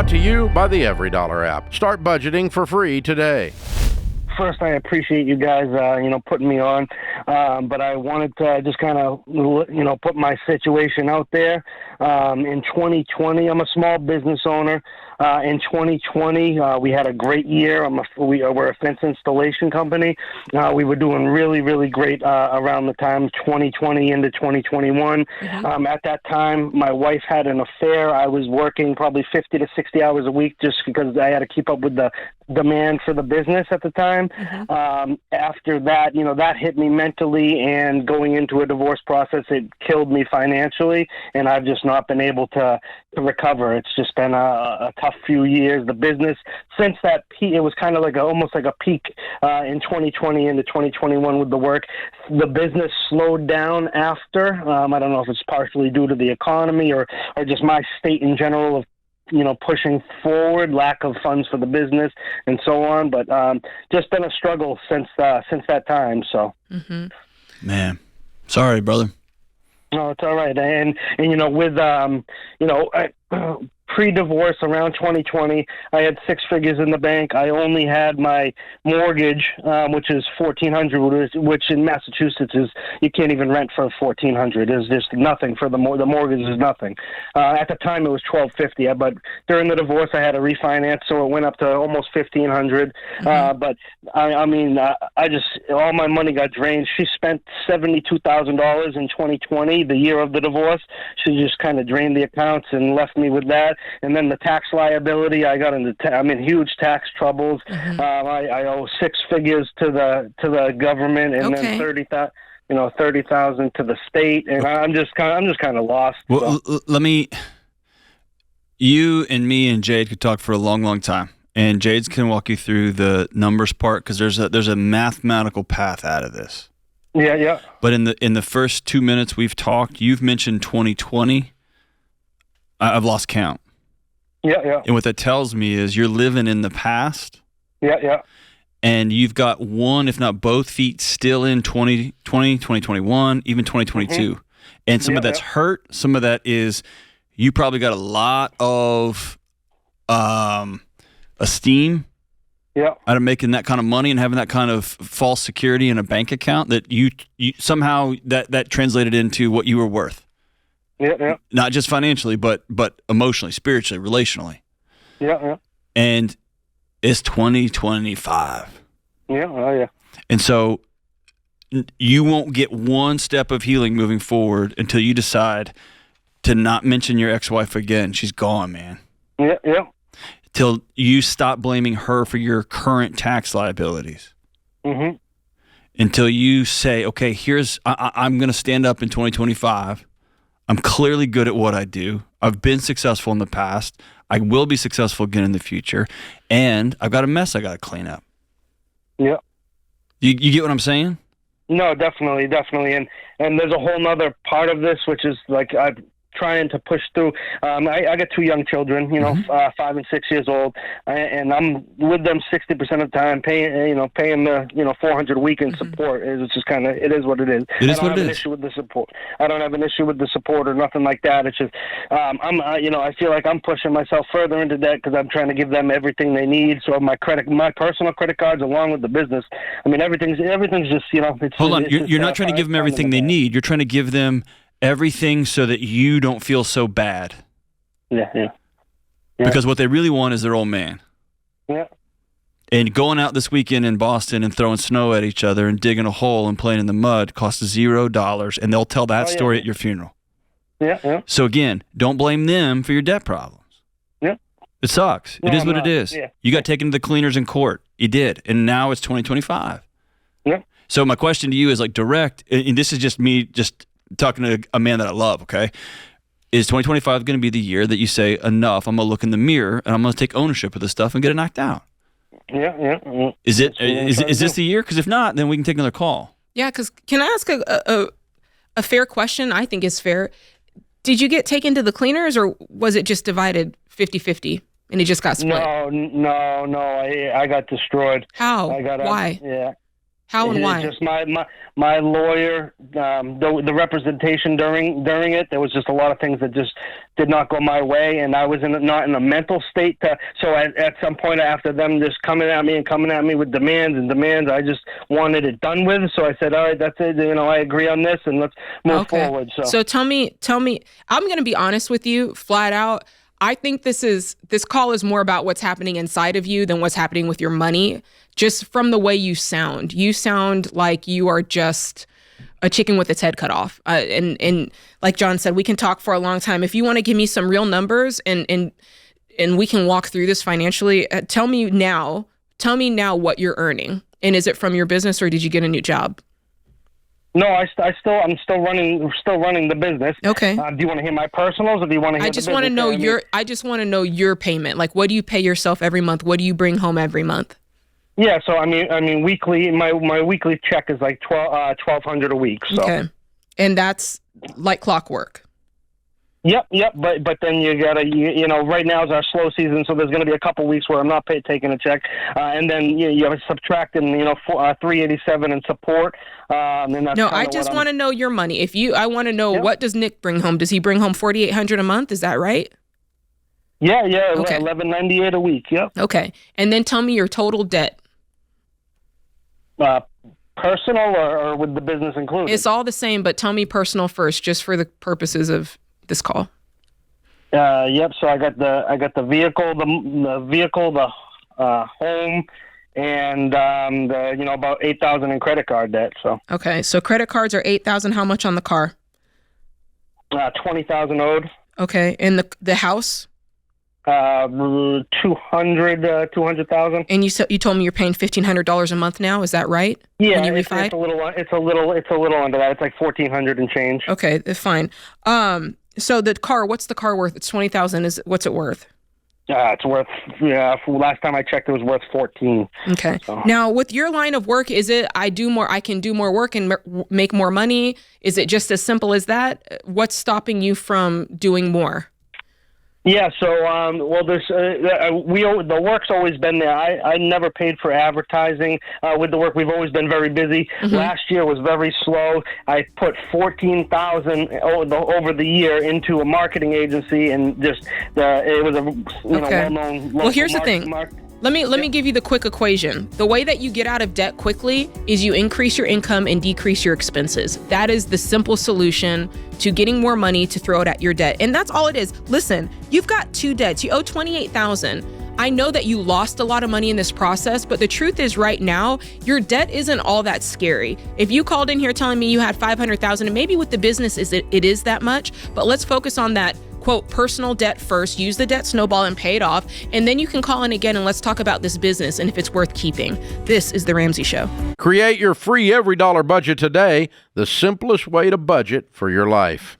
Brought to you by the Every Dollar app. Start budgeting for free today. First, I appreciate you guys, putting me on. But I wanted to just kind of, put my situation out there. In 2020, I'm a small business owner. In 2020, we had a great year. We're a fence installation company. We were doing really, really great around the time 2020 into 2021. Mm-hmm. At that time, my wife had an affair. I was working probably 50 to 60 hours a week just because I had to keep up with the demand for the business at the time. Mm-hmm. After that, that hit me mentally, and going into a divorce process, it killed me financially, and I've just not been able to recover. It's just been a tough few years. The business, since that peak, it was kind of like almost like a peak in 2020 into 2021 with the work. The business slowed down after. I don't know if it's partially due to the economy or just my state in general of pushing forward, lack of funds for the business, and so on. But just been a struggle since that time. So, Man, sorry, brother. No, it's all right. And with pre-divorce around 2020, I had six figures in the bank. I only had my mortgage, which is $1,400, which in Massachusetts is you can't even rent for $1,400. It's just nothing for the mortgage is nothing. At the time, it was $1,250, but during the divorce, I had to refinance, so it went up to almost $1,500. But I just all my money got drained. She spent $72,000 in 2020, the year of the divorce. She just kind of drained the accounts and left me with that. And then the tax liability, I got into I'm in huge tax troubles. I owe six figures to the government, and then $30,000 to the state, and I'm just kind of lost. Well, you and me and Jade could talk for a long, long time, and Jade's can walk you through the numbers part because there's a mathematical path out of this. Yeah. But in the first 2 minutes we've talked, you've mentioned 2020. I've lost count. Yeah. And what that tells me is you're living in the past. Yeah. And you've got one, if not both feet still in 2020, 2021, even 2022. And some of that's hurt. Some of that is you probably got a lot of esteem out of making that kind of money and having that kind of false security in a bank account that you somehow that translated into what you were worth. Yeah. Not just financially, but emotionally, spiritually, relationally. Yeah. And it's 2025. Yeah. And so you won't get one step of healing moving forward until you decide to not mention your ex-wife again. She's gone, man. Yeah. Till you stop blaming her for your current tax liabilities. Until you say, okay, I'm going to stand up in 2025. I'm clearly good at what I do. I've been successful in the past. I will be successful again in the future. And I've got a mess I got to clean up. Yeah. You get what I'm saying? No, definitely. And there's a whole nother part of this, which is like I'm trying to push through. I got two young children, 5 and 6 years old, and I'm with them 60% of the time, paying the $400 a week in support. It's just kind of it is what it is. It is what it is. I don't have an issue with the support. I don't have an issue with the support or nothing like that. It's just I feel like I'm pushing myself further into debt because I'm trying to give them everything they need. So my personal credit cards, along with the business, everything's just It's, hold on, it's you're not trying to give them everything they need. You're trying to give them everything so that you don't feel so bad. Yeah. Because what they really want is their old man. Yeah. And going out this weekend in Boston and throwing snow at each other and digging a hole and playing in the mud costs $0, and they'll tell that story at your funeral. Yeah. So again, don't blame them for your debt problems. Yeah. It sucks. It is what it is. Yeah. You got taken to the cleaners in court. You did. And now it's 2025. Yeah. So my question to you is direct, and this is just me talking to a man that I love, okay? Is 2025 going to be the year that you say, enough, I'm going to look in the mirror and I'm going to take ownership of this stuff and get it knocked out? Yeah. Is this the year? Because if not, then we can take another call. Yeah, because can I ask a fair question? I think is fair. Did you get taken to the cleaners, or was it just divided 50-50 and it just got split? No. I got destroyed. How? Why? Yeah. How and why? Just my lawyer, the representation during it, there was just a lot of things that just did not go my way, and I was not in a mental state to. So at some point after them just coming at me with demands, I just wanted it done with. So I said, all right, that's it. I agree on this, and let's move forward. So tell me. I'm going to be honest with you, flat out. I think this call is more about what's happening inside of you than what's happening with your money. Just from the way you sound like you are just a chicken with its head cut off. And like John said, we can talk for a long time. If you want to give me some real numbers and we can walk through this financially, tell me now what you're earning. And is it from your business or did you get a new job? No, I'm still running the business. Okay. Do you want to hear my personals, or do you want to hear? I just want to know I just want to know your payment. Like, what do you pay yourself every month? What do you bring home every month? Yeah. So I mean, weekly. My weekly check is like $1,200 a week. So. Okay. And that's like clockwork. Yep. But then you gotta, right now is our slow season, so there's going to be a couple weeks where I'm not taking a check, and then you have to subtract in, $387 in support. And that's I just want to know your money. I want to know what does Nick bring home? Does he bring home $4,800 a month? Is that right? Yeah. Okay. $1,198 a week. Yep. Okay, and then tell me your total debt. Personal or with the business included? It's all the same, but tell me personal first, just for the purposes of this call. Yep. So I got the vehicle, the home, and about $8,000 in credit card debt. So. Okay. So credit cards are $8,000. How much on the car? $20,000 owed. Okay. And the house? $200,000. And you told me you're paying $1,500 a month now. Is that right? Yeah. It's a little under that. It's like $1,400 and change. Okay. Fine. So the car, what's the car worth? It's $20,000. What's it worth? It's worth, last time I checked, it was worth $14,000. Okay. So. Now, with your line of work, is it I can do more work and make more money? Is it just as simple as that? What's stopping you from doing more? Yeah, so there's the work's always been there. I never paid for advertising with the work. We've always been very busy. Mm-hmm. Last year was very slow. I put $14,000 over the year into a marketing agency, and just it was a well-known. Well, here's the thing. Let me give you the quick equation. The way that you get out of debt quickly is you increase your income and decrease your expenses. That is the simple solution to getting more money to throw it at your debt. And that's all it is. Listen, you've got two debts. You owe $28,000. I know that you lost a lot of money in this process, but the truth is right now, your debt isn't all that scary. If you called in here telling me you had $500,000, and maybe with the business it is that much, but let's focus on that quote, personal debt first, use the debt snowball and pay it off, and then you can call in again and let's talk about this business and if it's worth keeping. This is The Ramsey Show. Create your free every dollar budget today, the simplest way to budget for your life.